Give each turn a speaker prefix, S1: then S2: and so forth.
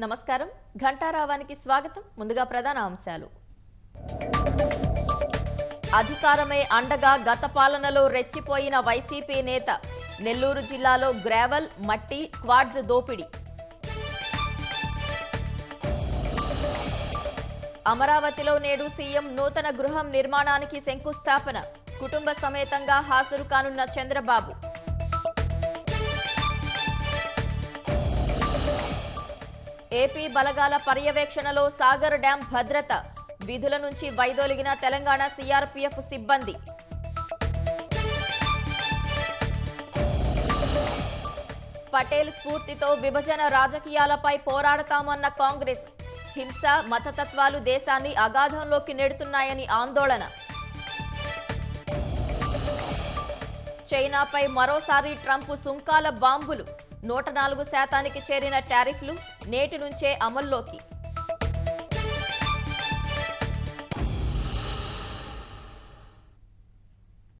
S1: నమస్కారం ఘంటారావానికి స్వాగతం ముందుగా ప్రధాన అంశాలు అధికారమే అండగా గత పాలనలో రెచ్చిపోయిన వైసీపీ నేత నెల్లూరు జిల్లాలో గ్రావెల్ మట్టి క్వార్ట్జ్ దోపిడీ అమరావతిలో నేడు సీఎం నూతన గృహం నిర్మాణానికి శంకుస్థాపన కుటుంబ సమేతంగా హాజరు కానున్న చంద్రబాబు ఏపీ బలగాల పర్యవేక్షణలో సాగర్ డ్యాం భద్రత విధుల నుంచి వైదొలిగిన తెలంగాణ సీఆర్పీఎఫ్ సిబ్బంది పటేల్ స్ఫూర్తితో విభజన రాజకీయాలపై పోరాడతామన్న కాంగ్రెస్ హింస మతతత్వాలు దేశాన్ని అగాధంలోకి నెడుతున్నాయని ఆందోళన చైనాపై మరోసారి ట్రంప్ సుంకాల బాంబులు 104% చేరిన టారిఫ్లు నేటి నుంచే అమల్లోకి